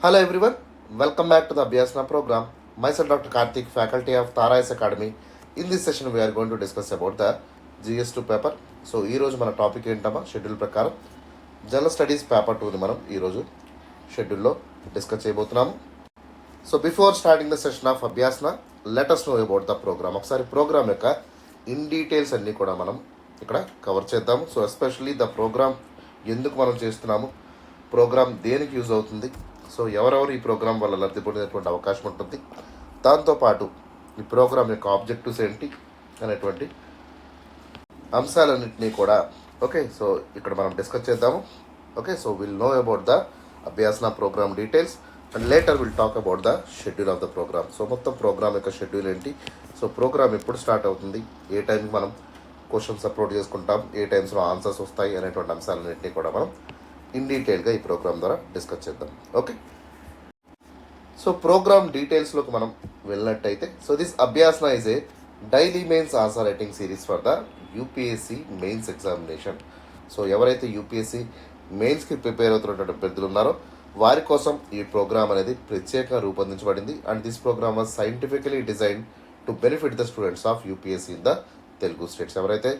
Hello everyone, welcome back to the Abhyasana program. Myself Dr. Karthik, faculty of Tara IAS Academy. In this session we are going to discuss about the GS2 paper. So ఈరోజు మన topic ఏంటమ్మా, schedule ప్రకారం general studies paper 2ని మనం ఈరోజు షెడ్యూల్లో discuss చేయబోతున్నాము. So before starting the session of Abhyasana let us know about the program. ఒకసారి ప్రోగ్రామ్ యొక్క ఇన్ డీటెయిల్స్ అన్నీ కూడా మనం ఇక్కడ కవర్ చేద్దాము. సో ఎస్పెషల్లీ ద ప్రోగ్రామ్ ఎందుకు మనం చేస్తున్నాము, ప్రోగ్రామ్ దేనికి యూజ్ అవుతుంది, సో ఎవరెవరు ఈ ప్రోగ్రామ్ వల్ల లబ్ధి పొందేటువంటి అవకాశం ఉంటుంది, దాంతోపాటు ఈ ప్రోగ్రామ్ యొక్క ఆబ్జెక్టివ్స్ ఏంటి అనేటువంటి అంశాలన్నింటినీ కూడా సో ఇక్కడ మనం డిస్కస్ చేద్దాము. So will know about the Abhyasana program details and later will talk about the schedule of the program. So మొత్తం ప్రోగ్రామ్ యొక్క షెడ్యూల్ ఏంటి, సో ప్రోగ్రామ్ ఎప్పుడు స్టార్ట్ అవుతుంది, ఏ టైంకి మనం క్వశ్చన్స్ అప్లోడ్ చేసుకుంటాం, ఏ టైమ్స్లో ఆన్సర్స్ వస్తాయి అనేటువంటి అంశాలన్నింటినీ కూడా మనం ఇన్ డీటెయిల్గా ఈ ప్రోగ్రామ్ ద్వారా డిస్కస్ చేద్దాం. సో ప్రోగ్రామ్ డీటెయిల్స్లోకి మనం వెళ్ళినట్టయితే, so this Abhyasana is a daily mains answer writing series for the UPSC mains examination. So ఎవరైతే యూపీఎస్సీ మెయిన్స్కి ప్రిపేర్ అవుతున్నటువంటి అభ్యర్థులు ఉన్నారో వారి కోసం ఈ ప్రోగ్రామ్ అనేది ప్రత్యేకంగా రూపొందించబడింది. And this program was scientifically design to benefit the students of UPSC in the Telugu states. ఎవరైతే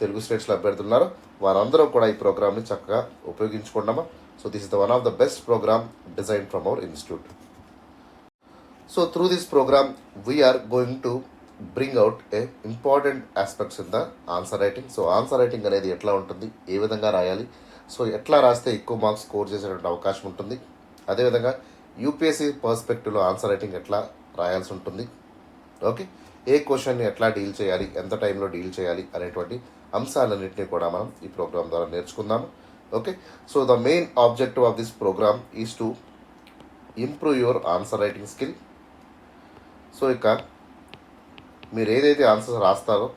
తెలుగు స్టేట్స్లో అభ్యర్థులు ఉన్నారో వారందరూ కూడా ఈ ప్రోగ్రామ్ని చక్కగా ఉపయోగించుకున్నామా. So this is the one of the best program design from our institute. So through this program we are going to bring out a important aspects in the answer writing. So answer writing అనేది ఎట్లా ఉంటుంది, ఏ విధంగా రాయాలి, so ఎట్లా రాస్తే ఎక్కువ marks score చేసేటువంటి అవకాశం ఉంటుంది, అదేవిధంగా యూపీఎస్సీ పర్స్పెక్టివ్లో ఆన్సర్ రైటింగ్ ఎట్లా రాయాల్సి ఉంటుంది, ఏ క్వశ్చన్ని ఎట్లా డీల్ చేయాలి, ఎంత టైంలో డీల్ చేయాలి అనేటువంటి అంశాలన్నింటినీ కూడా మనం ఈ ప్రోగ్రామ్ ద్వారా నేర్చుకుందాము. So the main objective of this programme is to improve your answer writing skill. So ఇక మీరు ఏదైతే ఆన్సర్స్ రాస్తారో,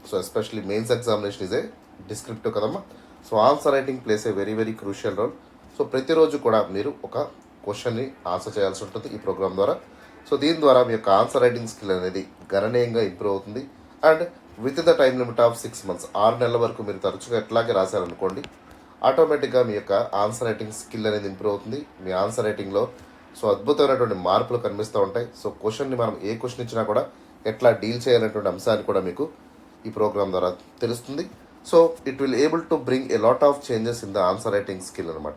so especially mains examination is a descriptive కదమ్మా. So answer writing plays a very very crucial role. So ప్రతిరోజు కూడా మీరు ఒక క్వశ్చన్ని ఆన్సర్ చేయాల్సి ఉంటుంది ఈ ప్రోగ్రామ్ ద్వారా. సో దీని ద్వారా మీ యొక్క ఆన్సర్ రైటింగ్ స్కిల్ అనేది గణనీయంగా ఇంప్రూవ్ అవుతుంది. And with in the time limit of 6 months, 6 నెలల వరకు మీరు తరచుగా ఎట్లాగే రాశారనుకోండి, ఆటోమేటిక్గా మీ యొక్క ఆన్సర్ రైటింగ్ స్కిల్ అనేది ఇంప్రూవ్ అవుతుంది. మీ ఆన్సర్ రైటింగ్లో సో అద్భుతమైనటువంటి మార్పులు కనిపిస్తూ ఉంటాయి. సో క్వశ్చన్ని మనం ఏ క్వశ్చన్ ఇచ్చినా కూడా ఎట్లా డీల్ చేయాలనేటువంటి అంశాన్ని కూడా మీకు ఈ ప్రోగ్రామ్ ద్వారా తెలుస్తుంది. So it will able to bring a lot of changes in the answer writing skill అనమాట.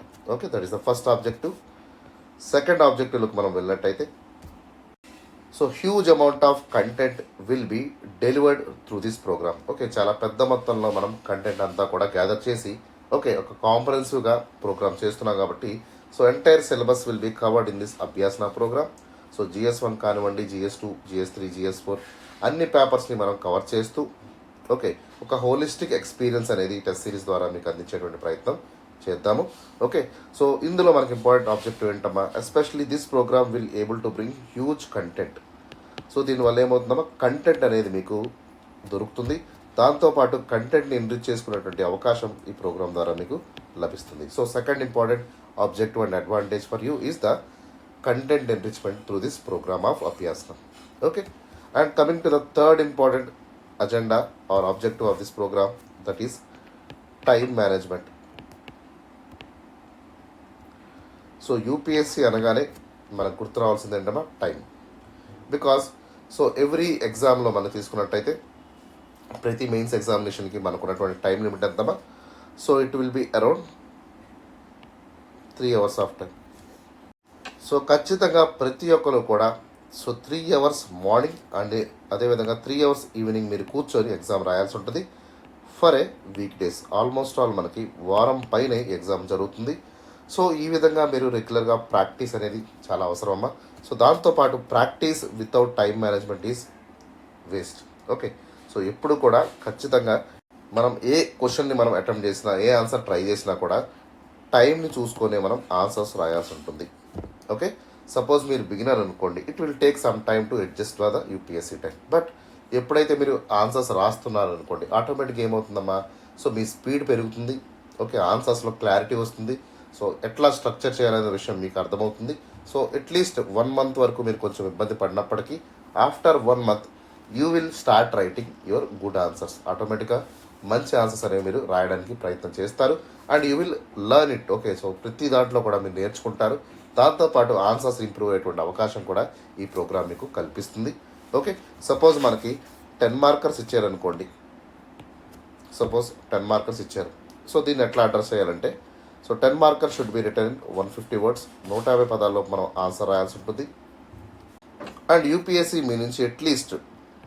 That is the first objective. Second ఆబ్జెక్టివ్లోకి మనం వెళ్ళినట్టయితే, so huge amount of content will be delivered through this programme. చాలా పెద్ద మొత్తంలో మనం content అంతా కూడా గ్యాదర్ చేసి ఒక కాంప్రహెన్సివ్గా ప్రోగ్రామ్ చేస్తున్నాం కాబట్టి, so entire syllabus will be covered in this Abhyasana programme. So GS1 కానివ్వండి, GS2, GS3, GS4 అన్ని పేపర్స్ని మనం కవర్ చేస్తూ ఒక హోలిస్టిక్ ఎక్స్పీరియన్స్ అనేది టెస్ట్ సిరీస్ ద్వారా మీకు అందించేటువంటి ప్రయత్నం చేద్దాము. సో ఇందులో మనకి ఇంపార్టెంట్ ఆబ్జెక్టివ్ ఏంటమ్మా, especially this program will able to bring huge content. So దీనివల్ల ఏమవుతుందమ్మా, కంటెంట్ అనేది మీకు దొరుకుతుంది. దాంతోపాటు కంటెంట్ని ఎన్రిచ్ చేసుకునేటువంటి అవకాశం ఈ ప్రోగ్రామ్ ద్వారా మీకు లభిస్తుంది. So second important objective and advantage for you is the content enrichment through this programme of Abhyasana. And coming to the third important agenda or objective of this programme, that is time management. So UPSC అనగానే మనకు గుర్తు రావాల్సింది ఏంటమ్మా, time. Because so every ఎగ్జామ్లో మనం తీసుకున్నట్టయితే ప్రతి mains ఎగ్జామినేషన్కి మనకున్నటువంటి టైం లిమిట్ ఎంతమ్మా, so it will be around 3 hours of time. So ఖచ్చితంగా ప్రతి ఒక్కరు కూడా 3 hours మార్నింగ్ అండ్ అదేవిధంగా 3 hours ఈవినింగ్ మీరు కూర్చొని ఎగ్జామ్ రాయాల్సి ఉంటుంది for a week days. Almost all మనకి వారం పైనే ఎగ్జామ్ జరుగుతుంది. సో ఈ విధంగా మీరు రెగ్యులర్గా ప్రాక్టీస్ అనేది చాలా అవసరం అమ్మా. సో దాంతోపాటు practice without time management is waste. So ఎప్పుడు కూడా ఖచ్చితంగా మనం ఏ క్వశ్చన్ని మనం అటెంప్ట్ చేసినా, ఏ ఆన్సర్ ట్రై చేసినా కూడా టైంని చూసుకొని మనం ఆన్సర్స్ రాయాల్సి ఉంటుంది. సపోజ్ మీరు బిగినర్ అనుకోండి, it will take some time to adjust the UPSC time. But ఎప్పుడైతే మీరు ఆన్సర్స్ రాస్తున్నారు అనుకోండి, ఆటోమేటిక్గా ఏమవుతుందమ్మా, సో మీ స్పీడ్ పెరుగుతుంది. ఆన్సర్స్లో క్లారిటీ వస్తుంది. సో ఎట్లా స్ట్రక్చర్ చేయాలనే విషయం మీకు అర్థమవుతుంది. సో అట్లీస్ట్ 1 month వరకు మీరు కొంచెం ఇబ్బంది పడినప్పటికీ after 1 month you will start writing your good answers. ఆటోమేటిక్గా మంచి ఆన్సర్స్ అనేవి మీరు రాయడానికి ప్రయత్నం చేస్తారు and you will learn it. So ప్రతి దాంట్లో కూడా మీరు నేర్చుకుంటారు. దాంతోపాటు ఆన్సర్స్ ఇంప్రూవ్ అయ్యేటువంటి అవకాశం కూడా ఈ ప్రోగ్రామ్ మీకు కల్పిస్తుంది. ఓకే, సపోజ్ మనకి 10 మార్కర్స్ ఇచ్చారనుకోండి. సపోజ్ 10 మార్కర్స్ ఇచ్చారు. సో దీన్ని ఎట్లా అడ్రస్ చేయాలంటే, so 10 marker should be return in 150 words, 150 పదాల్లో మనం ఆన్సర్ రాయాల్సి ఉంటుంది. అండ్ యూపీఎస్సీ మీ నుంచి అట్లీస్ట్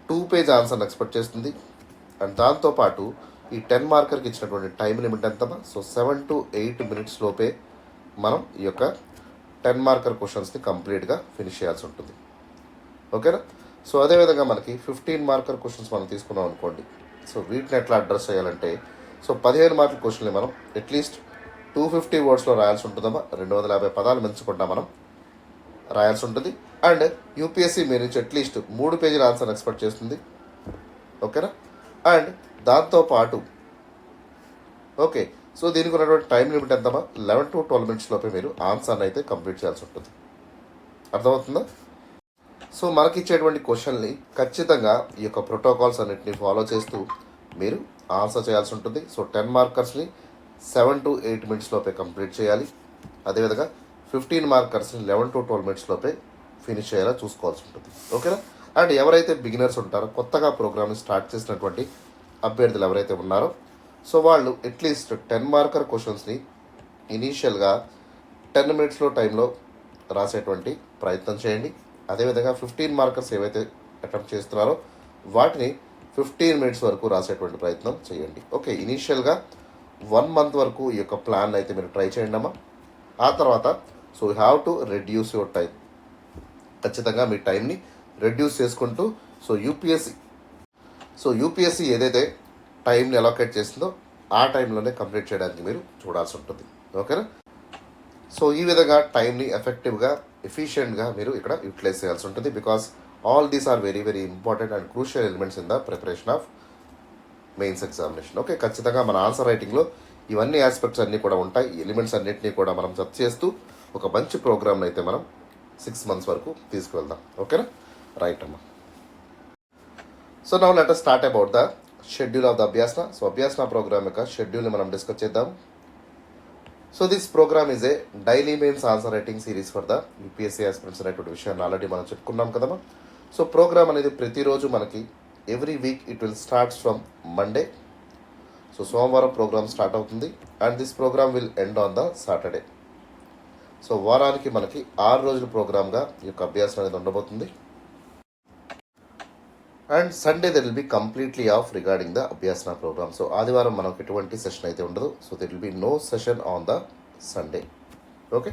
2 పేజ్ ఆన్సర్ని ఎక్స్పెక్ట్ చేస్తుంది. అండ్ దాంతోపాటు ఈ 10 మార్కర్కి ఇచ్చినటువంటి టైం లిమిట్ ఎంత? సో 7 to 8 minutes లోపే మనం ఈ యొక్క 10 మార్కర్ క్వశ్చన్స్ని కంప్లీట్గా ఫినిష్ చేయాల్సి ఉంటుంది. ఓకేనా? సో అదేవిధంగా మనకి 15 మార్కర్ క్వశ్చన్స్ మనం తీసుకున్నాం అనుకోండి. సో వీటిని ఎట్లా అడ్రస్ చేయాలంటే, సో 15 మార్కుల క్వశ్చన్ని మనం అట్లీస్ట్ 250 వర్డ్స్లో రాయాల్సి ఉంటుందమ్మా. 250 పదాలు మెచ్చుకుంటా మనం రాయాల్సి ఉంటుంది. అండ్ యూపీఎస్సీ మీ నుంచి అట్లీస్ట్ 3 పేజీల ఆన్సర్ ఎక్స్పెక్ట్ చేస్తుంది. ఓకేనా? అండ్ దాంతోపాటు ఓకే, సో దీనికి ఉన్నటువంటి టైం లిమిట్ ఎంతమా? 11 to 12 minutes లోపే మీరు ఆన్సర్ని అయితే కంప్లీట్ చేయాల్సి ఉంటుంది. అర్థమవుతుందా? సో మనకి ఇచ్చేటువంటి క్వశ్చన్ని ఖచ్చితంగా ఈ యొక్క ప్రోటోకాల్స్ అన్నింటినీ ఫాలో చేస్తూ మీరు ఆన్సర్ చేయాల్సి ఉంటుంది. సో 10 మార్కర్స్ని 7 to 8 minutes లోపే కంప్లీట్ చేయాలి. అదేవిధంగా 15 మార్కర్స్ని 11 to 12 minutes లోపే ఫినిష్ చేయాలా చూసుకోవాల్సి ఉంటుంది. ఓకేనా? అండ్ ఎవరైతే బిగినర్స్ ఉంటారో, కొత్తగా ప్రోగ్రామ్ని స్టార్ట్ చేసినటువంటి అభ్యర్థులు ఎవరైతే ఉన్నారో, సో వాళ్ళు అట్లీస్ట్ 10 మార్కర్ క్వశ్చన్స్ని ఇనీషియల్గా 10 minutes టైంలో రాసేటువంటి ప్రయత్నం చేయండి. అదేవిధంగా 15 మార్కర్స్ ఏవైతే అటెంప్ట్ చేస్తున్నారో వాటిని 15 minutes వరకు రాసేటువంటి ప్రయత్నం చేయండి. ఓకే, ఇనీషియల్గా 1 month వరకు ఈ యొక్క ప్లాన్ అయితే మీరు ట్రై చేయండి అమ్మా. ఆ తర్వాత so you have to reduce your time. ఖచ్చితంగా మీ టైంని రెడ్యూస్ చేసుకుంటూ సో యూపీఎస్సీ ఏదైతే టైంని అలొకేట్ చేసిందో ఆ టైంలోనే కంప్లీట్ చేయడానికి మీరు చూడాల్సి ఉంటుంది. ఓకేనా? సో ఈ విధంగా టైంని ఎఫెక్టివ్గా, ఎఫిషియెంట్గా మీరు ఇక్కడ యూటిలైజ్ చేయాల్సి ఉంటుంది. Because all these are very very important and crucial elements in the preparation of mains examination. Okay, ఖచ్చితంగా మన ఆన్సర్ రైటింగ్లో ఇవన్నీ ఆస్పెక్ట్స్ అన్నీ కూడా ఉంటాయి. ఈ ఎలిమెంట్స్ అన్నింటినీ కూడా మనం జత చేస్తూ ఒక మంచి ప్రోగ్రామ్ని అయితే మనం 6 months వరకు తీసుకువెళ్దాం. ఓకేనా? రైట్ అమ్మా. So now let us start about the schedule of the Abhyasana. So Abhyasana programme యొక్క షెడ్యూల్ని మనం డిస్కస్ చేద్దాం. So this programme is a daily mains answer writing series for the UPSC aspirants అనేటువంటి విషయాన్ని ఆల్రెడీ మనం చెప్పుకున్నాం కదమ్మా. సో ప్రోగ్రామ్ అనేది ప్రతిరోజు మనకి every week it will starts from Monday. So సోమవారం ప్రోగ్రామ్ స్టార్ట్ అవుతుంది and this program will end on the Saturday. So వారానికి మనకి 6 రోజుల ప్రోగ్రామ్గా ఈ యొక్క అభ్యాసం అనేది ఉండబోతుంది. And Sunday there will be completely off regarding the Abhyasana programme. So ఆదివారం మనకు ఎటువంటి సెషన్ అయితే ఉండదు. So there will be no session on the Sunday. Okay,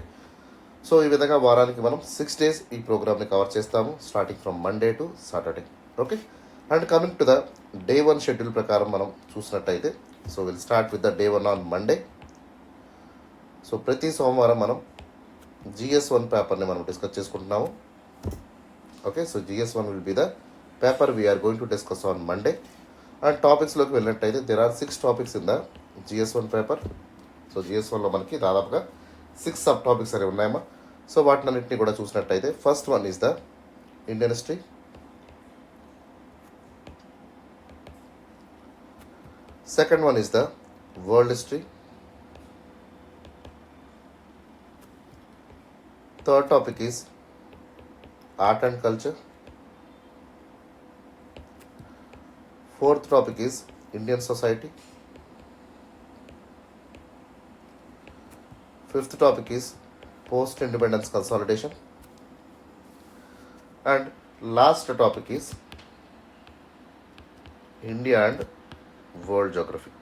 so ఈ విధంగా వారానికి మనం 6 days ఈ ప్రోగ్రామ్ని కవర్ చేస్తాము, starting from Monday to Saturday. Okay, and coming to the day 1 schedule ప్రకారం మనం చూసినట్టయితే, so will start with the day 1 on Monday. So ప్రతి సోమవారం మనం GS1 పేపర్ని మనం డిస్కస్ చేసుకుంటున్నాము. Okay, so GS1 will be the paper we are going to discuss on Monday. And టాపిక్స్లోకి వెళ్ళినట్టయితే there are 6 topics in the GS1 paper. So GS1లో మనకి దాదాపుగా 6 sub topics అనేవి ఉన్నాయమ్మా. సో వాటినన్నింటినీ కూడా చూసినట్టయితే first one is the Indian history, second one is the world history, third topic is art and culture, fourth topic is Indian society, fifth topic is post independence consolidation, and last topic is India and world geography.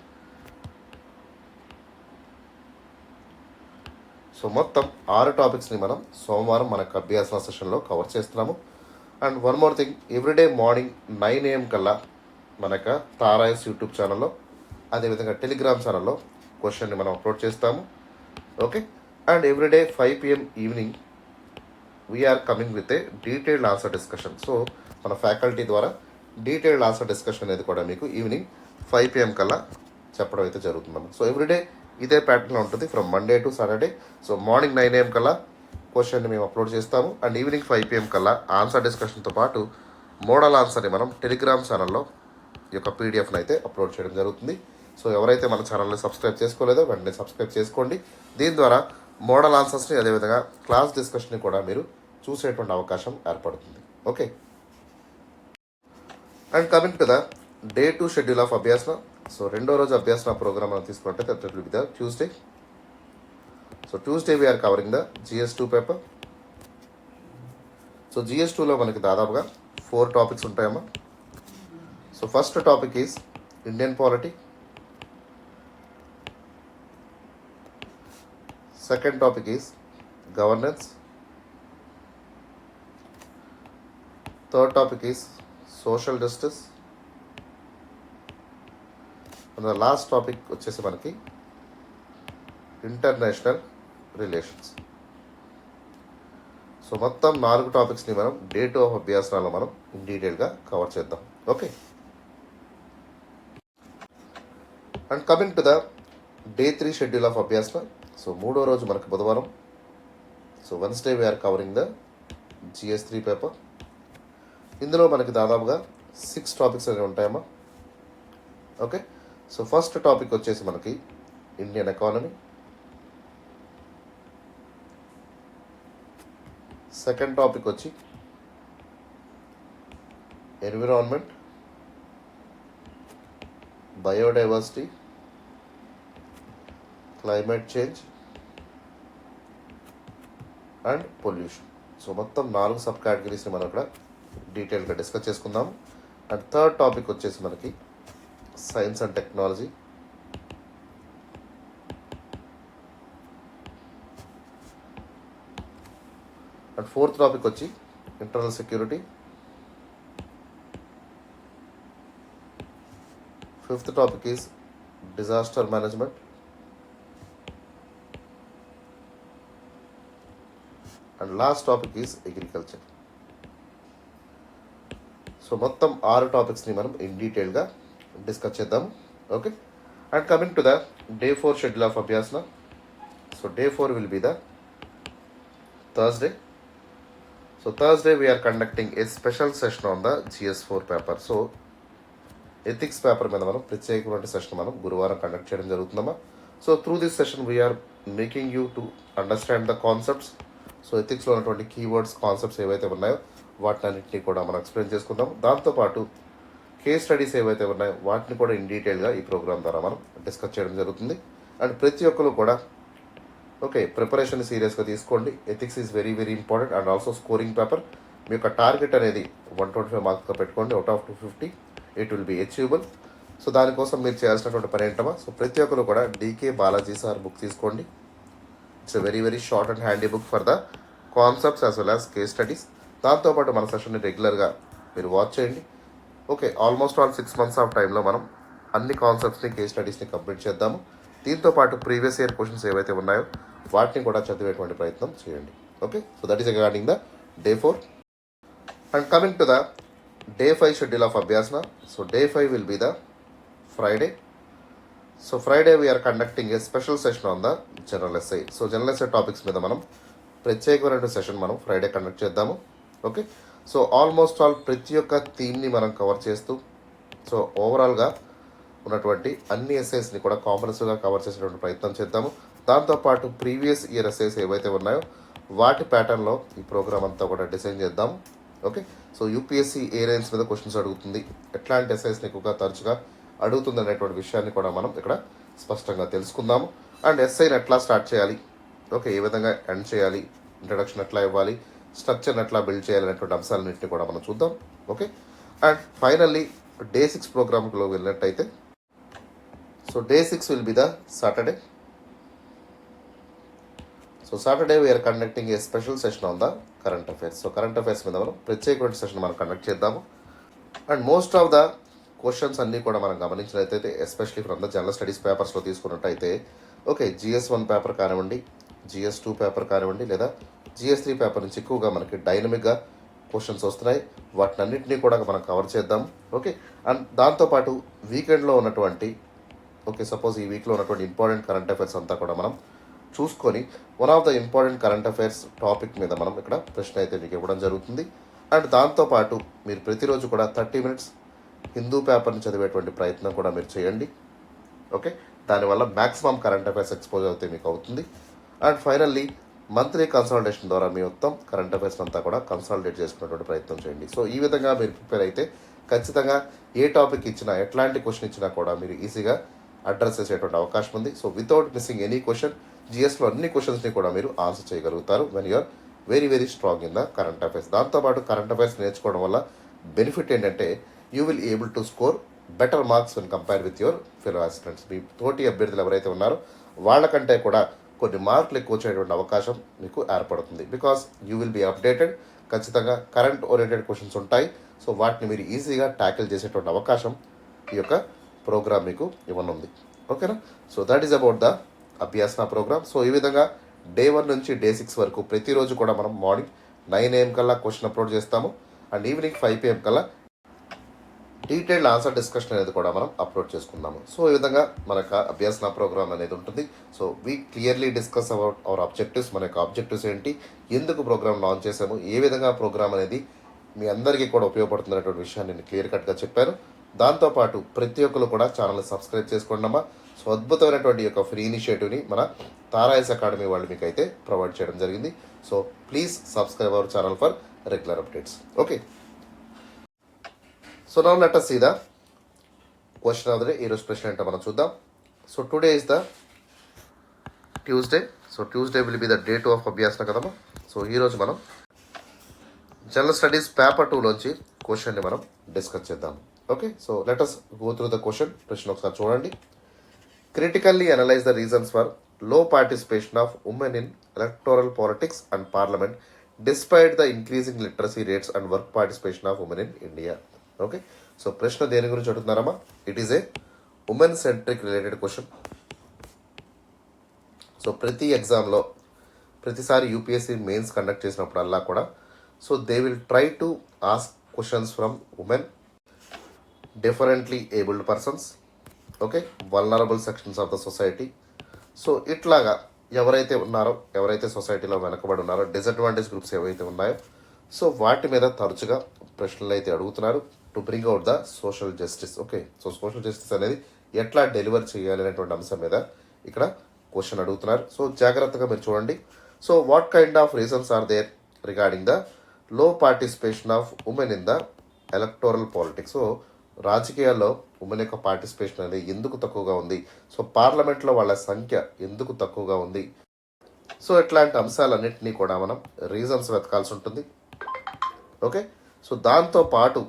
So మొత్తం 6 టాపిక్స్ని మనం సోమవారం మనకు అభ్యాసన సెషన్లో cover చేస్తున్నాము. And one more thing, everyday morning 9 AM కల్లా మన యొక్క తారాయస్ యూట్యూబ్ ఛానల్లో, అదేవిధంగా టెలిగ్రామ్ ఛానల్లో క్వశ్చన్ని మనం అప్లోడ్ చేస్తాము. Okay, and everyday 5 PM evening we're coming with a detailed answer discussion. So మన ఫ్యాకల్టీ ద్వారా డీటెయిల్డ్ ఆన్సర్ డిస్కషన్ అనేది కూడా మీకు ఈవినింగ్ 5 PM కల్లా చెప్పడం అయితే జరుగుతుందమ్మా. సో ఎవ్రీడే ఇదే ప్యాటర్న్లో ఉంటుంది from Monday to Saturday. So morning 9 AM కల్లా క్వశ్చన్ని మేము అప్లోడ్ చేస్తాము అండ్ ఈవినింగ్ 5 PM కల్లా ఆన్సర్ డిస్కషన్తో పాటు మోడల్ ఆన్సర్ని మనం టెలిగ్రామ్ ఛానల్లో ఈ యొక్క పీడిఎఫ్ని అయితే అప్లోడ్ చేయడం జరుగుతుంది. సో ఎవరైతే మన ఛానల్ని సబ్స్క్రైబ్ చేసుకోలేదో వెంటనే సబ్స్క్రైబ్ చేసుకోండి. దీని ద్వారా మోడల్ ఆన్సర్స్ని అదేవిధంగా క్లాస్ డిస్కషన్ని కూడా మీరు చూసేటువంటి అవకాశం ఏర్పడుతుంది. Okay, and coming to the day 2 schedule of Abhyasana. So రెండో రోజు అభ్యాసన ప్రోగ్రామ్ మనం తీసుకుంటే that will be the Tuesday. So Tuesday we are covering the GS2 paper. So GS2లో మనకి దాదాపుగా 4 టాపిక్స్ ఉంటాయమ్మా. So first topic is Indian polity. Second topic is governance. Third topic is social justice. And the last topic వచ్చేసి మనకి international relations. So మొత్తం 4 టాపిక్స్ని మనం day 2 of అభ్యాసనాల్లో మనం in డీటెయిల్గా కవర్ చేద్దాం. Okay, and coming to the day 3 schedule of Abhyasana. So మూడో రోజు మనకి బుధవారం. So Wednesday we are covering the GS3 paper. ఇందులో మనకి దాదాపుగా 6 టాపిక్స్ అనేవి ఉంటాయమ్మా. ఓకే, సో ఫస్ట్ టాపిక్ వచ్చేసి మనకి ఇండియన్ ఎకానమీ. సెకండ్ టాపిక్ వచ్చి environment, biodiversity, climate change and pollution. So మొత్తం 4 సబ్ కేటగిరీస్ని మనం ఇక్కడ డీటెయిల్గా డిస్కస్ చేసుకుందాం. అండ్ థర్డ్ టాపిక్ వచ్చేసి మనకి science and technology. And fourth topic వచ్చి internal security. Fifth topic is disaster management. And last topic is agriculture. So మొత్తం 6 టాపిక్స్ని మనం ఇన్ డీటెయిల్గా డిస్కస్ చేద్దాము. Okay, and coming to the day 4 schedule of Abhyasana. So day 4 will be the Thursday. So Thursday we are conducting a special session on the GS4 paper. So ethics paper మీద మనం ప్రత్యేకమైన session మనం గురువారం conduct చేయడం జరుగుతుందమ్మా. So through this session we are making you to understand the concepts. So ఎథిక్స్లో ఉన్నటువంటి keywords, concepts ఏవైతే ఉన్నాయో వాటిని అన్నింటినీ కూడా మనం ఎక్స్ప్లెయిన్ చేసుకుందాం. దాంతోపాటు కేస్ స్టడీస్ ఏవైతే ఉన్నాయో వాటిని కూడా ఇన్ డీటెయిల్గా ఈ ప్రోగ్రామ్ ద్వారా మనం డిస్కస్ చేయడం జరుగుతుంది. అండ్ ప్రతి ఒక్కరు కూడా ఓకే ప్రిపరేషన్ సీరియస్గా తీసుకోండి. Ethics is very very important. And also scoring paper మీ యొక్క టార్గెట్ అనేది 125 మార్క్స్గా పెట్టుకోండి. Out of 250 it will be achievable. So దానికోసం మీరు చేయాల్సినటువంటి పని ఏంటమ్మా, సో ప్రతి ఒక్కరు కూడా DK బాలాజీ సార్ బుక్ తీసుకోండి. It's a very very short and handy book for the concepts as well as case studies. దాంతోపాటు మన సెషన్ని రెగ్యులర్గా మీరు వాచ్ చేయండి. Okay, almost all 6 months of టైంలో మనం అన్ని కాన్సెప్ట్స్ని, కేస్ స్టడీస్ని కంప్లీట్ చేద్దాము. దీంతోపాటు ప్రీవియస్ ఇయర్ క్వశ్చన్స్ ఏవైతే ఉన్నాయో వాటిని కూడా చదివేటువంటి ప్రయత్నం చేయండి. Okay, so that is regarding the day 4. And coming to the day 5 schedule of Abhyasana. So day 5 will be the Friday. So Friday we are conducting a special session on the general essay. So general essay topics మీద మనం ప్రత్యేకమైన session మనం Friday conduct చేద్దాము. Okay, so almost all ప్రతి ఒక్క థీమ్ని మనం cover చేస్తూ so ఓవరాల్గా ఉన్నటువంటి అన్ని ఎస్ఐస్ని కూడా కాంప్రహెన్సివ్గా కవర్ చేసేటువంటి ప్రయత్నం చేద్దాము. దాంతోపాటు ప్రీవియస్ ఇయర్ ఎస్ఐస్ ఏవైతే ఉన్నాయో వాటి ప్యాటర్న్లో ఈ ప్రోగ్రామ్ అంతా కూడా డిజైన్ చేద్దాము. ఓకే, సో UPSC ఏ రేంజ్ మీద క్వశ్చన్స్ అడుగుతుంది, ఎట్లాంటి ఎస్ఐస్ని ఎక్కువగా తరచుగా అడుగుతుంది అనేటువంటి విషయాన్ని కూడా మనం ఇక్కడ స్పష్టంగా తెలుసుకుందాము. అండ్ ఎస్ఐని ఎట్లా స్టార్ట్ చేయాలి, ఓకే ఏ విధంగా ఎండ్ చేయాలి, ఇంట్రడక్షన్ ఎట్లా ఇవ్వాలి, స్ట్రక్చర్ని ఎట్లా బిల్డ్ చేయాలి అనేటువంటి అంశాలన్నింటినీ కూడా మనం చూద్దాం. ఓకే, అండ్ ఫైనల్లీ డే 6 ప్రోగ్రామ్లో వెళ్ళినట్టయితే so day 6 will be the Saturday. So Saturday we are conducting a special session on the current affairs. So current affairs మీద మనం ప్రత్యేకమైన సెషన్ మనం కండక్ట్ చేద్దాము. And most of the questions అన్నీ కూడా మనం గమనించినట్లయితే especially from the general studies పేపర్స్లో తీసుకున్నట్టయితే ఓకే GS1 పేపర్ కానివ్వండి, GS2 పేపర్ కానివ్వండి, లేదా GS3 పేపర్ నుంచి ఎక్కువగా మనకి డైనమిక్గా క్వశ్చన్స్ వస్తున్నాయి. వాటిని అన్నింటినీ కూడా మనం కవర్ చేద్దాం. ఓకే, అండ్ దాంతోపాటు వీకెండ్లో ఉన్నటువంటి ఓకే సపోజ్ ఈ వీక్లో ఉన్నటువంటి ఇంపార్టెంట్ కరెంట్ అఫైర్స్ అంతా కూడా మనం చూసుకొని one of the important current affairs topic మీద మనం ఇక్కడ ప్రశ్న అయితే మీకు ఇవ్వడం జరుగుతుంది. అండ్ దాంతోపాటు మీరు ప్రతిరోజు కూడా 30 minutes హిందూ పేపర్ని చదివేటువంటి ప్రయత్నం కూడా మీరు చేయండి. ఓకే, దానివల్ల మ్యాక్సిమం కరెంట్ అఫైర్స్ ఎక్స్పోజ్ అవుతే మీకు అవుతుంది. అండ్ ఫైనల్లీ మంత్లీ కన్సల్టేషన్ ద్వారా మీ మొత్తం కరెంట్ అఫైర్స్ అంతా కూడా కన్సల్టేట్ చేసుకునేటువంటి ప్రయత్నం చేయండి. సో ఈ విధంగా మీరు ప్రిపేర్ అయితే ఖచ్చితంగా ఏ టాపిక్ ఇచ్చినా ఎట్లాంటి క్వశ్చన్ ఇచ్చినా కూడా మీరు ఈజీగా అడ్రస్ చేసేటువంటి అవకాశం ఉంది. So without missing any question జిఎస్లో అన్ని క్వశ్చన్స్ని కూడా మీరు ఆన్సర్ చేయగలుగుతారు when you are very very strong in the current affairs. దాంతోపాటు కరెంట్ అఫైర్స్ నేర్చుకోవడం వల్ల బెనిఫిట్ ఏంటంటే you will able to score better marks when compare with your fellow assistants. మీ తోటి అభ్యర్థులు ఎవరైతే ఉన్నారో వాళ్ళకంటే కూడా కొన్ని మార్కులు ఎక్కువ వచ్చేటువంటి అవకాశం మీకు ఏర్పడుతుంది. Because you will be updated. ఖచ్చితంగా కరెంట్ ఓరియంటెడ్ క్వశ్చన్స్ ఉంటాయి. సో వాటిని మీరు ఈజీగా ట్యాకిల్ చేసేటువంటి అవకాశం ఈ యొక్క ప్రోగ్రామ్ మీకు ఇవ్వనుంది. ఓకేనా? So that is about the Abhyasana programme. So ఈ విధంగా డే 1 నుంచి డే 6 వరకు ప్రతిరోజు కూడా మనం మార్నింగ్ 9 AM కల్లా క్వశ్చన్ అప్లోడ్ చేస్తాము అండ్ ఈవినింగ్ 5 PM కల్లా డీటెయిల్డ్ ఆన్సర్ డిస్కషన్ అనేది కూడా మనం అప్లోడ్ చేసుకుందాము. సో ఈ విధంగా మనకు అభ్యాసన ప్రోగ్రామ్ అనేది ఉంటుంది. So we clearly discuss about our objectives. మన యొక్క ఆబ్జెక్టివ్స్ ఏంటి, ఎందుకు ప్రోగ్రామ్ లాంచ్ చేసాము, ఏ విధంగా ప్రోగ్రామ్ అనేది మీ అందరికీ కూడా ఉపయోగపడుతున్నటువంటి విషయాన్ని నేను క్లియర్ కట్గా చెప్పాను. దాంతోపాటు ప్రతి ఒక్కరు కూడా ఛానల్ని సబ్స్క్రైబ్ చేసుకోండి. సో అద్భుతమైనటువంటి యొక్క ఫ్రీ ఇనిషియేటివ్ని మన తారాయస్ అకాడమీ వాళ్ళు మీకు అయితే ప్రొవైడ్ చేయడం జరిగింది. So please subscribe our channel for regular updates. Okay, so now let us see the question of the day. ఈరోజు ప్రశ్న ఏంటో మనం చూద్దాం. So today is the Tuesday. So Tuesday will be the day 2 of Abhyasana కదమ్మా. సో ఈరోజు మనం general studies paper 2లోంచి క్వశ్చన్ని మనం డిస్కస్ చేద్దాం. Okay, so let us go through the question. ప్రశ్న ఒకసారి చూడండి. Critically analyse the reasons for low participation of women in electoral politics and parliament despite the increasing literacy rates and work participation of women in India. Okay, so ప్రశ్న దేని గురించి అడుగుతున్నారమ్మా? It is a women centric related question. So ప్రతి ఎగ్జామ్లో ప్రతిసారి UPSC mains conduct చేసినప్పుడల్లా కూడా so they will try to ask questions from women, differently abled persons, okay, vulnerable sections of the society. So ఇట్లాగా ఎవరైతే ఉన్నారో, ఎవరైతే సొసైటీలో వెనకబడి ఉన్నారో, డిసడ్వాంటేజ్ గ్రూప్స్ ఏవైతే ఉన్నాయో సో వాటి మీద తరచుగా ప్రశ్నలు అయితే అడుగుతున్నారు to bring out the social justice. Okay, so social justice అనేది ఎట్లా డెలివర్ చేయాలి అనేటువంటి అంశం మీద ఇక్కడ క్వశ్చన్ అడుగుతున్నారు. సో జాగ్రత్తగా మీరు చూడండి. So what kind of reasons are there regarding the low participation of women in the electoral politics. So రాజకీయాల్లో ఉమెన్ యొక్క పార్టిసిపేషన్ అనేది ఎందుకు తక్కువగా ఉంది, సో పార్లమెంట్లో వాళ్ళ సంఖ్య ఎందుకు తక్కువగా ఉంది, సో ఇట్లాంటి అంశాలన్నింటినీ కూడా మనం రీజన్స్ వెతకాల్సి ఉంటుంది. ఓకే, సో దాంతో పాటు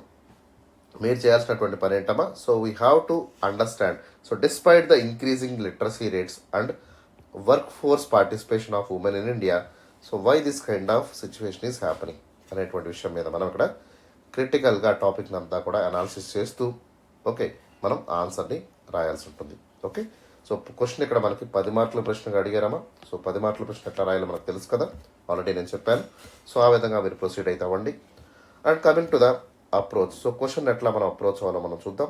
మీరు చేయాల్సినటువంటి పని ఏంటమ్మా? So we have to understand so despite the increasing literacy rates and work force participation of women in India, so why this kind of situation is happening అనేటువంటి విషయం మీద మనం ఇక్కడ క్రిటికల్గా టాపిక్ అంతా కూడా అనాలిసిస్ చేస్తూ ఓకే మనం ఆన్సర్ని రాయాల్సి ఉంటుంది. ఓకే, సో క్వశ్చన్ ఇక్కడ మనకి 10 మార్కుల ప్రశ్నగా అడిగారమ్మా. సో 10 మార్కుల ప్రశ్న ఎట్లా రాయాలో మనకు తెలుసు కదా, ఆల్రెడీ నేను చెప్పాను. సో ఆ విధంగా మీరు ప్రొసీడ్ అయితే అవ్వండి. And coming to the approach. So question ఎట్లా మనం అప్రోచ్ అవ్వాలో మనం చూద్దాం.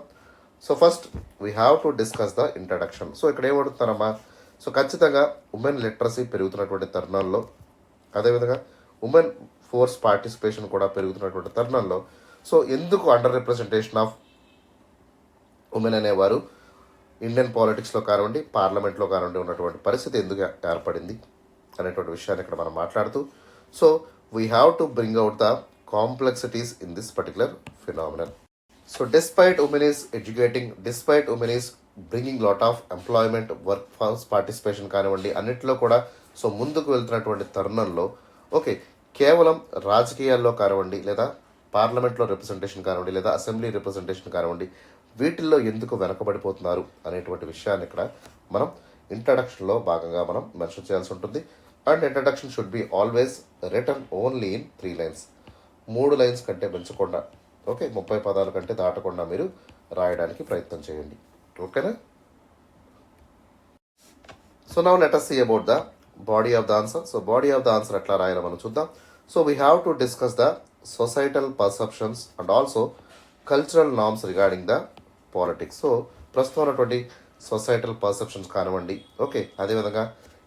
So first we have to discuss the introduction. So ఇక్కడ ఏమడుగుతారమ్మా? సో ఖచ్చితంగా ఉమెన్ లిటరసీ పెరుగుతున్నటువంటి తరుణంలో, అదేవిధంగా ఉమెన్ ఫోర్స్ పార్టిసిపేషన్ కూడా పెరుగుతున్నటువంటి తరుణంలో సో ఎందుకు అండర్ రిప్రజెంటేషన్ ఆఫ్ ఉమెన్ అనేవారు ఇండియన్ పాలిటిక్స్లో కానివ్వండి, పార్లమెంట్లో కానివ్వండి ఉన్నటువంటి పరిస్థితి ఎందుకు ఏర్పడింది అనేటువంటి విషయాన్ని ఇక్కడ మనం మాట్లాడుతూ so we have to bring out the complexities in this particular phenomenal. So despite women is educating, despite women is bringing lot of employment, work force participation కానివ్వండి, అన్నింటిలో కూడా సో ముందుకు వెళ్తున్నటువంటి తరుణంలో ఓకే కేవలం రాజకీయాల్లో కానివ్వండి, లేదా పార్లమెంట్లో రిప్రజెంటేషన్ కానివ్వండి, లేదా అసెంబ్లీ రిప్రజెంటేషన్ కానివ్వండి, వీటిల్లో ఎందుకు వెనకబడిపోతున్నారు అనేటువంటి విషయాన్ని ఇక్కడ మనం ఇంట్రడక్షన్లో భాగంగా మనం మెన్షన్ చేయాల్సి ఉంటుంది. And introduction should be always return only in 3 lines. 3 lines కంటే పెంచకుండా ఓకే 30 పదాల కంటే దాటకుండా మీరు రాయడానికి ప్రయత్నం చేయండి. ఓకేనా? So now let us see about the body of the answer. So body of the answer ఎట్లా రాయాలో మనం చూద్దాం. So we have to discuss the societal perceptions and also cultural norms regarding the politics. So ప్రస్తుతం ఉన్నటువంటి societal perceptions కానివ్వండి, okay, అదేవిధంగా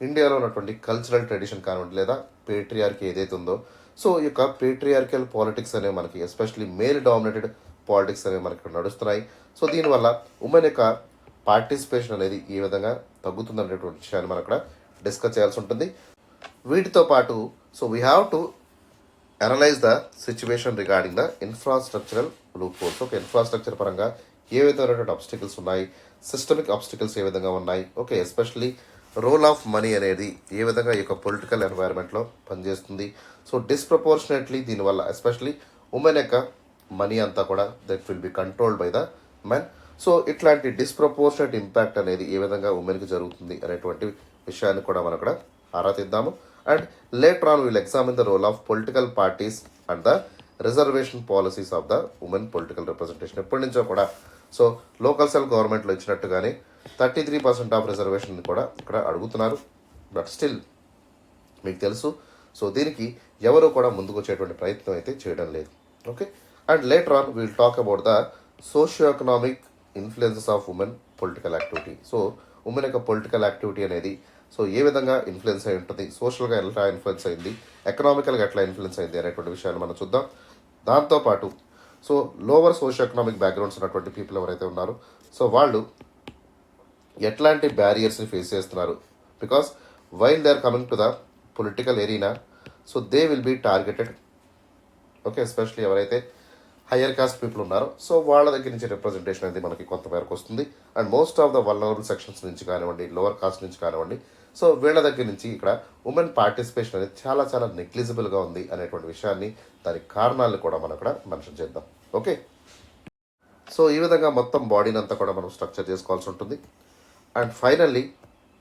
ఇండియాలో ఉన్నటువంటి కల్చరల్ ట్రెడిషన్ కానివ్వండి, లేదా పేట్రియార్కీ ఏదైతే ఉందో సో ఈ యొక్క పేట్రియార్కల్ పాలిటిక్స్ అనేవి మనకి ఎస్పెషలీ మేల్ డామినేటెడ్ పాలిటిక్స్ అనేవి మనకి నడుస్తున్నాయి. సో దీనివల్ల ఉమెన్ యొక్క పార్టిసిపేషన్ అనేది ఈ విధంగా తగ్గుతుందనేటువంటి విషయాన్ని మనం ఇక్కడ డిస్కస్ చేయాల్సి ఉంటుంది. వీటితో పాటు so we have to analyse the situation regarding the infrastructural loop holes. Okay, infrastructure పరంగా ఏ విధమైనటువంటి ఆబ్స్టికల్స్ ఉన్నాయి, సిస్టమిక్ ఆబ్స్టికల్స్ ఏ విధంగా ఉన్నాయి, okay, especially role of money అనేది ఏ విధంగా ఈ యొక్క పొలిటికల్ ఎన్వైరన్మెంట్లో పనిచేస్తుంది. సో డిస్ప్రపోర్షనేట్లీ దీనివల్ల ఎస్పెషలీ ఉమెన్ యొక్క మనీ అంతా కూడా that will be controlled by the men. So ఇట్లాంటి డిస్ప్రపోర్షనేట్ ఇంపాక్ట్ అనేది ఏ విధంగా ఉమెన్కి జరుగుతుంది అనేటువంటి విషయాన్ని కూడా మనం ఇక్కడ ఆరా తీద్దాము. And later on will examine the role of political parties and the reservation policies of the women political representation. ఎప్పటి నుంచో కూడా సో లోకల్ సెల్ గవర్నమెంట్లో ఇచ్చినట్టుగానే 33% ఆఫ్ రిజర్వేషన్ కూడా ఇక్కడ అడుగుతున్నారు. బట్ స్టిల్ మీకు తెలుసు సో దీనికి ఎవరు కూడా ముందుకు వచ్చేటువంటి ప్రయత్నం అయితే చేయడం లేదు. Okay, and later on will talk about the socio economic influences of women political activity. So women యొక్క పొలిటికల్ యాక్టివిటీ అనేది సో ఏ విధంగా ఇన్ఫ్లుయెన్స్ అయి ఉంటుంది, సోషల్గా ఎట్లా ఇన్ఫ్లుయెన్స్ అయింది, ఎకనామికల్గా ఎట్లా ఇన్ఫ్లుయెన్స్ అయింది అనేటువంటి విషయాన్ని మనం చూద్దాం. దాంతోపాటు so lower socio economic backgrounds ఉన్నటువంటి పీపుల్ ఎవరైతే ఉన్నారో సో వాళ్ళు ఎట్లాంటి బ్యారియర్స్ని ఫేస్ చేస్తున్నారు, because while they are coming to the political arena so they will be targeted. Okay, especially ఎవరైతే హయ్యర్ కాస్ట్ పీపుల్ ఉన్నారో సో వాళ్ళ దగ్గర నుంచి రిప్రజెంటేషన్ అనేది మనకి కొంత మేరకు వస్తుంది. And most of the vulnerable sections నుంచి కానివ్వండి, లోవర్ కాస్ట్ నుంచి కానివ్వండి, సో వీళ్ళ దగ్గర నుంచి ఇక్కడ ఉమెన్ పార్టిసిపేషన్ అనేది చాలా చాలా నెగ్లిజిబుల్గా ఉంది అనేటువంటి విషయాన్ని, దానికి కారణాలను కూడా మనం ఇక్కడ మెన్షన్ చేద్దాం. ఓకే, సో ఈ విధంగా మొత్తం బాడీని అంతా కూడా మనం స్ట్రక్చర్ చేసుకోవాల్సి ఉంటుంది. అండ్ ఫైనల్లీ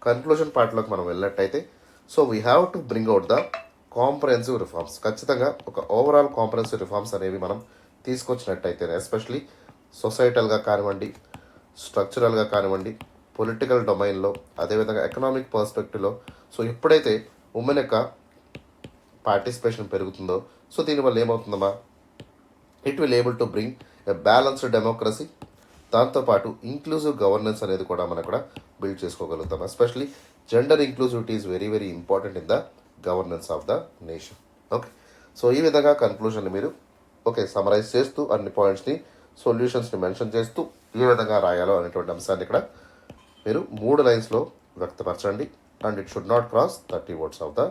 కన్క్లూజన్ పార్ట్లోకి మనం వెళ్ళినట్టయితే so we have to bring out the comprehensive reforms. ఖచ్చితంగా ఒక ఓవరాల్ కాంప్రహెన్సివ్ రిఫార్మ్స్ అనేవి మనం తీసుకొచ్చినట్టయితే ఎస్పెషలీ సొసైటల్గా కానివ్వండి, స్ట్రక్చరల్గా కానివ్వండి, పొలిటికల్ డొమైన్లో, అదేవిధంగా ఎకనామిక్ పర్స్పెక్టివ్లో సో ఎప్పుడైతే ఉమెన్ యొక్క పార్టిసిపేషన్ పెరుగుతుందో సో దీనివల్ల ఏమవుతుందమ్మా, it will able to bring a balanced democracy. దాంతోపాటు ఇంక్లూజివ్ గవర్నెన్స్ అనేది కూడా మనం ఇక్కడ బిల్డ్ చేసుకోగలుగుతాం. Especially gender inclusivity is very very important in the governance of the nation. Okay, so ఈ విధంగా కన్క్లూజన్ని మీరు ఓకే సమరైజ్ చేస్తూ అన్ని పాయింట్స్ని సొల్యూషన్స్ని మెన్షన్ చేస్తూ ఏ విధంగా రాయాలో అనేటువంటి అంశాన్ని ఇక్కడ మీరు 3 లైన్స్లో వ్యక్తపరచండి. And it should not cross 30 words of the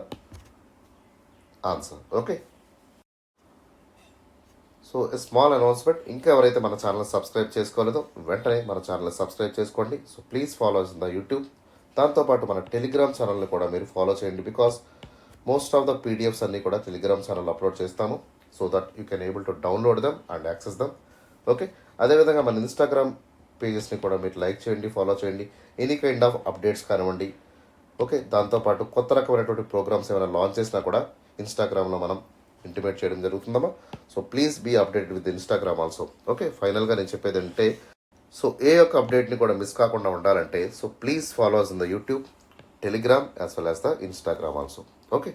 answer. Okay, so small announcement, ఇంకా ఎవరైతే మన ఛానల్ సబ్స్క్రైబ్ చేసుకోలేదో వెంటనే మన ఛానల్ సబ్స్క్రైబ్ చేసుకోండి. So please follow in the YouTube. దాంతోపాటు మన టెలిగ్రామ్ ఛానల్ని కూడా మీరు ఫాలో చేయండి, because most of the PDFs అన్నీ కూడా టెలిగ్రామ్ ఛానల్ అప్లోడ్ చేస్తాము. So that you can able to download them and access them. Okay, అదేవిధంగా మన ఇన్స్టాగ్రామ్ పేజెస్ని కూడా మీరు లైక్ చేయండి, ఫాలో చేయండి. ఎనీ కైండ్ ఆఫ్ అప్డేట్స్ కానివ్వండి. ఓకే, దాంతోపాటు కొత్త రకమైనటువంటి ప్రోగ్రామ్స్ ఏమైనా లాంచ్ చేసినా కూడా ఇన్స్టాగ్రామ్లో మనం ఇంటిమేట్ చేయడం జరుగుతుందమ్మా. So please be updated with Instagram also. Okay, ఫైనల్గా నేను చెప్పేది అంటే సో ఏ యొక్క అప్డేట్ని కూడా మిస్ కాకుండా ఉండాలంటే so please follow us in the YouTube, Telegram as well as the Instagram also. Okay,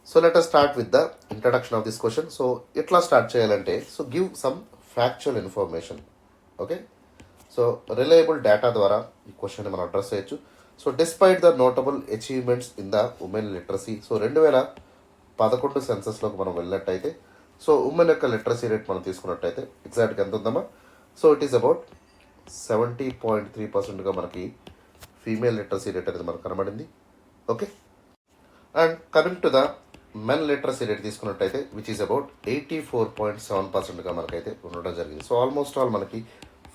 so let us start with the introduction of this question. So ఎట్లా start చేయాలంటే so give some factual information. Okay, so reliable data ద్వారా ఈ క్వశ్చన్ని మనం address చేయొచ్చు. So despite the notable achievements in the women literacy. So 2011 సెన్సస్లోకి మనం వెళ్ళినట్టయితే సో ఉమెన్ యొక్క లిటరసీ రేట్ మనం తీసుకున్నట్టయితే ఎగ్జాక్ట్గా ఎంత ఉందమ్మా, సో ఇట్ ఈస్ అబౌట్ 70.3%గా మనకి ఫీమేల్ లిటరసీ రేట్ అనేది మనకు కనబడింది. Okay, and coming to the men literacy rate తీసుకున్నట్టయితే విచ్ ఈస్ అబౌట్ 84.7%గా మనకైతే ఉండడం జరిగింది. సో ఆల్మోస్ట్ ఆల్ మనకి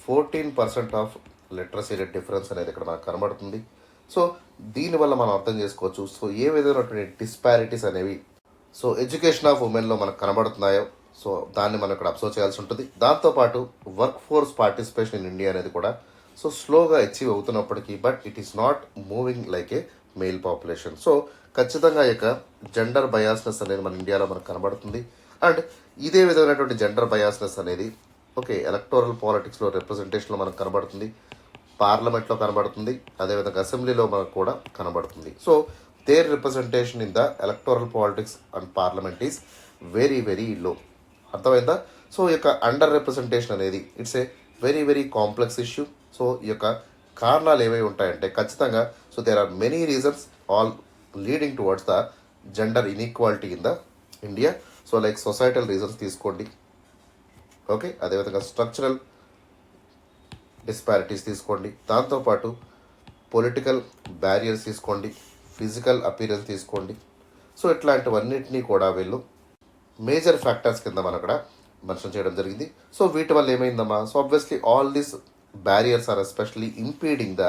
14% ఆఫ్ లిటరసీ రేట్ డిఫరెన్స్ అనేది ఇక్కడ మనకు కనబడుతుంది. సో దీనివల్ల మనం అర్థం చేసుకోవచ్చు సో ఏ విధమైనటువంటి డిస్పారిటీస్ అనేవి సో ఎడ్యుకేషన్ ఆఫ్ ఉమెన్లో మనకు కనబడుతున్నాయో సో దాన్ని మనం ఇక్కడ అబ్జర్వ్ చేయాల్సి ఉంటుంది. దాంతోపాటు work force participation in India అనేది కూడా సో స్లోగా అచీవ్ అవుతున్నప్పటికీ but it is not moving like a male population. So ఖచ్చితంగా ఈ యొక్క జెండర్ బయాస్నెస్ అనేది మన ఇండియాలో మనకు కనబడుతుంది. అండ్ ఇదే విధమైనటువంటి జెండర్ బయాస్నెస్ అనేది ఓకే ఎలక్టోరల్ పాలిటిక్స్లో రిప్రజెంటేషన్లో మనకు కనబడుతుంది, పార్లమెంట్లో కనబడుతుంది, అదేవిధంగా అసెంబ్లీలో మనకు కూడా కనబడుతుంది. So their representation in the electoral politics and parliament is very very low. అర్థమైందా? సో ఈ యొక్క అండర్ రిప్రజెంటేషన్ అనేది it's a very very complex issue. So ఈ యొక్క కారణాలు ఏమై ఉంటాయంటే ఖచ్చితంగా so there are many reasons all leading towards the gender inequality in the India. So like societal reasons తీసుకోండి. ఓకే, అదేవిధంగా స్ట్రక్చరల్ డిస్పారిటీస్ తీసుకోండి, దాంతోపాటు పొలిటికల్ బ్యారియర్స్ తీసుకోండి, ఫిజికల్ అపీరెన్స్ తీసుకోండి. సో ఇట్లాంటివన్నిటినీ కూడా వీళ్ళు మేజర్ ఫ్యాక్టర్స్ కింద మనం అక్కడ మెన్షన్ చేయడం జరిగింది. సో వీటి వల్ల ఏమైందమ్మా, so obviously all these barriers are especially impeding the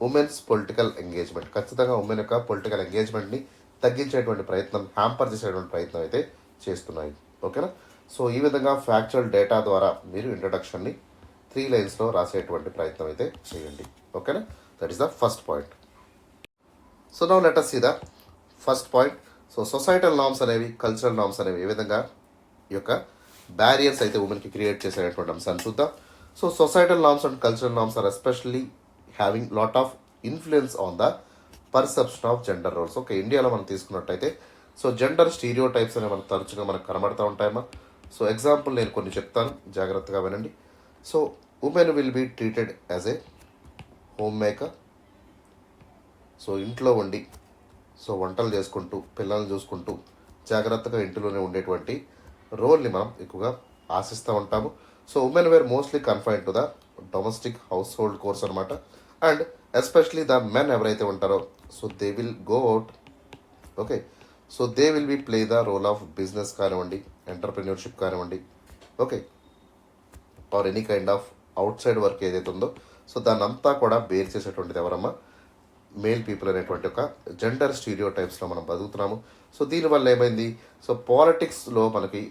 women's political engagement. ఖచ్చితంగా ఉమెన్ యొక్క పొలిటికల్ ఎంగేజ్మెంట్ని తగ్గించేటువంటి ప్రయత్నం, హ్యాంపర్ చేసేటువంటి ప్రయత్నం అయితే చేస్తున్నాయి. ఓకేనా. సో ఈ విధంగా ఫ్యాక్చువల్ డేటా ద్వారా మీరు ఇంట్రడక్షన్ని 3 లైన్స్లో రాసేటువంటి ప్రయత్నం అయితే చేయండి. ఓకేనా. That is the first point. So now let us see the first point. So societal norms అనేవి, కల్చరల్ నార్మ్స్ అనేవి ఏ విధంగా ఈ యొక్క బ్యారియర్స్ అయితే ఉమెన్కి క్రియేట్ చేసేటువంటి అంశాన్ని చూద్దాం. So societal norms and cultural norms are especially having lot of influence on the perception of gender roles. Okay, ఇండియాలో మనం తీసుకున్నట్టయితే సో జెండర్ స్టీరియో టైప్స్ అనేవి మనకు తరచుగా మనకు కనబడుతూ ఉంటాయమ్మా. సో ఎగ్జాంపుల్ నేను కొన్ని చెప్తాను, జాగ్రత్తగా వినండి. So women will be treated as a homemaker. So ఇంట్లో ఉండి సో వంటలు చేసుకుంటూ, పిల్లల్ని చూసుకుంటూ జాగ్రత్తగా ఇంటిలోనే ఉండేటువంటి రోల్ని మనం ఎక్కువగా ఆశిస్తూ ఉంటాము. So women were mostly confine to the domestic household chores అనమాట. అండ్ ఎస్పెషలీ ద మెన్ ఎవరైతే ఉంటారో so they will go out. Okay, so they will be play the role of business కానివ్వండి, ఎంటర్ప్రెన్యూర్షిప్ కానివ్వండి, okay, or any kind of outside work ఏదైతే ఉందో so దాన్ని అంతా కూడా బేర్ చేసేటువంటిది ఎవరమ్మా, మేల్ పీపుల్ అనేటువంటి ఒక జెండర్ స్టీరియో టైప్స్లో మనం బతుకుతున్నాము. సో దీనివల్ల ఏమైంది, సో పాలిటిక్స్లో మనకి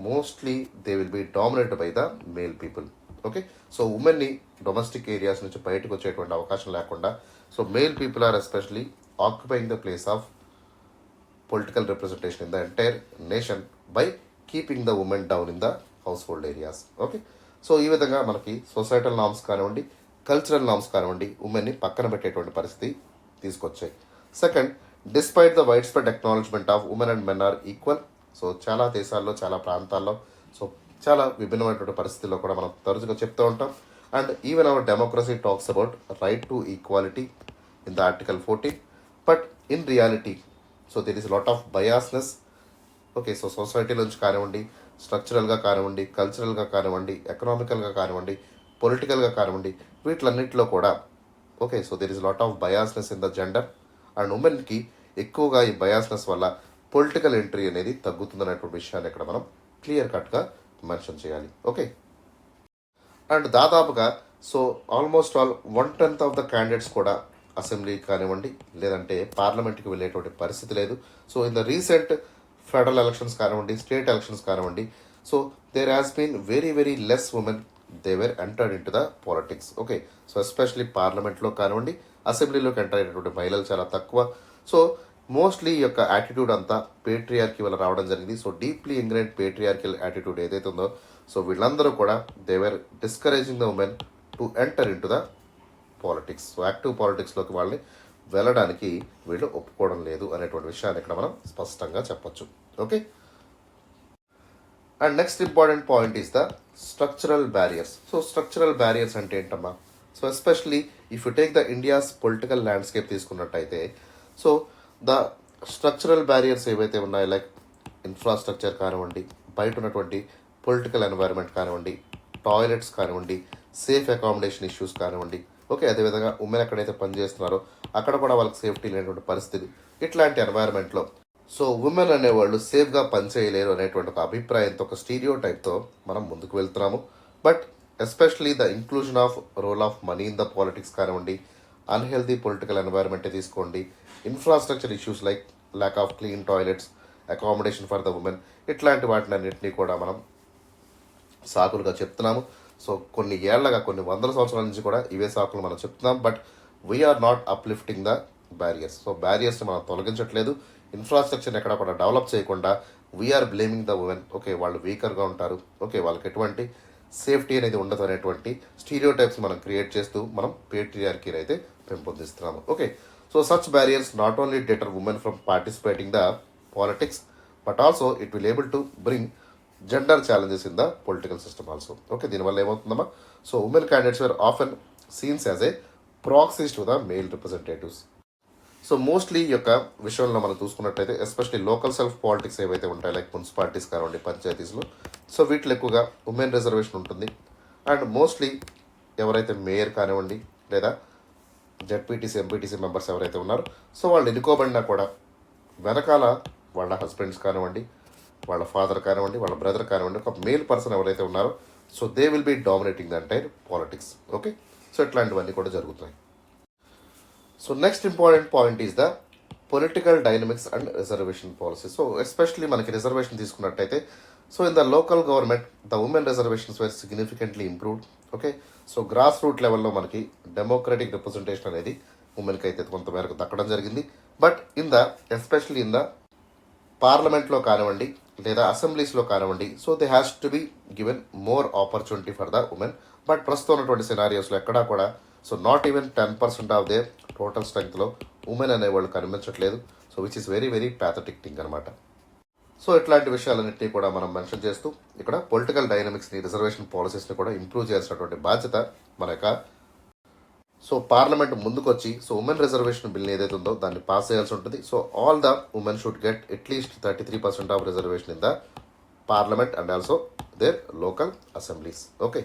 mostly they will be dominated by the male people. Okay, so ఉమెన్ని డొమెస్టిక్ ఏరియాస్ నుంచి బయటకు వచ్చేటువంటి అవకాశం లేకుండా so male people are especially occupying the place of political representation in the entire nation by keeping the women down in the household areas. Okay, so ఈ విధంగా మనకి societal norms కానివ్వండి, cultural norms కానివ్వండి ఉమెన్ని పక్కన పెట్టేటువంటి పరిస్థితి తీసుకొచ్చాయి. Second, despite the widespread acknowledgement of women and men are equal. So చాలా దేశాల్లో, చాలా ప్రాంతాల్లో సో చాలా విభిన్నమైనటువంటి పరిస్థితుల్లో కూడా మనం తరచుగా చెప్తూ ఉంటాం. And even our democracy talks about right to equality in the article 14. But in reality so there is lot of biasness. Okay, so సొసైటీలో నుంచి కానివ్వండి, స్ట్రక్చరల్గా కానివ్వండి, కల్చరల్గా కానివ్వండి, ఎకనామికల్గా కానివ్వండి, పొలిటికల్గా కానివ్వండి, వీటిలన్నింటిలో కూడా okay, so there is lot of biasness in the gender. And ఉమెన్కి ఎక్కువగా ఈ బయాస్నెస్ వల్ల పొలిటికల్ ఎంట్రీ అనేది తగ్గుతుందనేటువంటి విషయాన్ని ఇక్కడ మనం క్లియర్ కట్గా మెన్షన్ చేయాలి. ఓకే, అండ్ దాదాపుగా so almost all 1/10 of the candidates కూడా అసెంబ్లీ కానివ్వండి లేదంటే పార్లమెంట్కి వెళ్ళేటువంటి పరిస్థితి లేదు. So in the recent federal elections కానివ్వండి, స్టేట్ ఎలక్షన్స్ కానివ్వండి, so there has been very very less women they were entered into the politics. Okay, so especially పార్లమెంట్లో కానివ్వండి, అసెంబ్లీలోకి ఎంటర్ అయినటువంటి మహిళలు చాలా తక్కువ. సో మోస్ట్లీ ఈ యొక్క యాటిట్యూడ్ అంతా పేట్రియార్కీ వల్ల రావడం జరిగింది. So deeply ingrained patriarchal attitude ఏదైతే ఉందో సో వీళ్ళందరూ కూడా they were discouraging the women to enter into the politics. So active పాలిటిక్స్లోకి వాళ్ళని వెళ్ళడానికి వీళ్ళు ఒప్పుకోవడం లేదు అనేటువంటి విషయాన్ని ఇక్కడ మనం స్పష్టంగా చెప్పొచ్చు. Okay, and next important point is the structural barriers. So structural barriers అంటే ఏంటమ్మా, so especially if you take the India's political landscape తీసుకున్నట్టయితే సో ద స్ట్రక్చరల్ బ్యారియర్స్ ఏవైతే ఉన్నాయో లైక్ ఇన్ఫ్రాస్ట్రక్చర్ కానివ్వండి, బయట ఉన్నటువంటి పొలిటికల్ ఎన్వైరన్మెంట్ కానివ్వండి, టాయిలెట్స్ కానివ్వండి, సేఫ్ అకామిడేషన్ ఇష్యూస్ కానివ్వండి, ఓకే, అదేవిధంగా ఉమెన్ ఎక్కడైతే పనిచేస్తున్నారో అక్కడ కూడా వాళ్ళకి సేఫ్టీ లేనటువంటి పరిస్థితి, ఇట్లాంటి ఎన్వైరన్మెంట్లో సో ఉమెన్ అనేవాళ్ళు సేఫ్గా పనిచేయలేరు అనేటువంటి ఒక అభిప్రాయంతో, ఒక స్టీరియో టైప్తో మనం ముందుకు వెళ్తున్నాము. But especially the inclusion of role of money in the politics కానివ్వండి, అన్హెల్దీ పొలిటికల్ ఎన్వైరన్మెంట్ తీసుకోండి, infrastructure issues like lack of clean toilets, accommodation for the women, ఇట్లాంటి వాటిని అన్నింటినీ కూడా మనం సాకులుగా చెప్తున్నాము. సో కొన్ని ఏళ్లగా, కొన్ని వందల సంవత్సరాల నుంచి కూడా ఇవే సాకులు మనం చెప్తున్నాం. But we are not uplifting the barriers. So బ్యారియర్స్ని మనం తొలగించట్లేదు. ఇన్ఫ్రాస్ట్రక్చర్ని ఎక్కడ కూడా డెవలప్ చేయకుండా we are blaming the women. Okay, వాళ్ళు వీకర్గా ఉంటారు, ఓకే, వాళ్ళకి ఎటువంటి సేఫ్టీ అనేది ఉండదు అనేటువంటి స్టీరియో టైప్స్ మనం క్రియేట్ చేస్తూ మనం పేట్రియార్కీని అయితే పెంపొందిస్తున్నాము. Okay, so such barriers not only deter women from participating the politics but also it will able to bring gender challenges in the political system also. Okay, దీనివల్ల ఏమవుతుందమ్మా, so women candidates were often seens as a proxies to the male representatives. So mostly ఈ యొక్క విషయంలో మనం చూసుకున్నట్టయితే especially local self politics ఏవైతే ఉంటాయి like municipalities కానివ్వండి, పంచాయతీస్లో, సో వీటిలో ఎక్కువగా ఉమెన్ రిజర్వేషన్ ఉంటుంది. అండ్ మోస్ట్లీ ఎవరైతే మేయర్ కానివ్వండి లేదా జెడ్పీటీసీ ఎంపీటీసీ మెంబర్స్ ఎవరైతే ఉన్నారో సో వాళ్ళు ఎన్నుకోబడినా కూడా వెనకాల వాళ్ళ హస్బెండ్స్ కానివ్వండి, వాళ్ళ ఫాదర్ కానివ్వండి, వాళ్ళ బ్రదర్ కానివ్వండి, ఒక మేల్ పర్సన్ ఎవరైతే ఉన్నారో so they will be dominating the entire politics. Okay, so ఇట్లాంటివన్నీ కూడా జరుగుతున్నాయి. So next important point is the political dynamics and reservation policy. So especially మనకి రిజర్వేషన్ తీసుకున్నట్టయితే so in the local government the women reservations were significantly improved. Okay, so grass root లెవెల్లో మనకి democratic representation అనేది ఉమెన్కి అయితే కొంతమేరకు దక్కడం జరిగింది. బట్ ఎస్పెషలీ ఇన్ ద పార్లమెంట్లో కానివ్వండి లేదా అసెంబ్లీస్లో కానివ్వండి so they has to be given more opportunity for the women. But ప్రస్తుతం ఉన్నటువంటి సినారియోస్లో ఎక్కడా కూడా so not even 10% of their total స్ట్రెంగ్త్లో ఉమెన్ అనేవాళ్ళు కనిపించట్లేదు. So which is very very pathetic thing అనమాట. సో ఇట్లాంటి విషయాలన్నింటినీ కూడా మనం మెన్షన్ చేస్తూ ఇక్కడ పొలిటికల్ డైనమిక్స్ని, రిజర్వేషన్ పాలసీస్ని కూడా ఇంప్రూవ్ చేయాల్సినటువంటి బాధ్యత మన యొక్క సో పార్లమెంట్ ముందుకొచ్చి సో ఉమెన్ రిజర్వేషన్ బిల్ ఏదైతే ఉందో దాన్ని పాస్ చేయాల్సి ఉంటుంది. So all the women should get at least 33% of reservation in the parliament and also their local assemblies. Okay,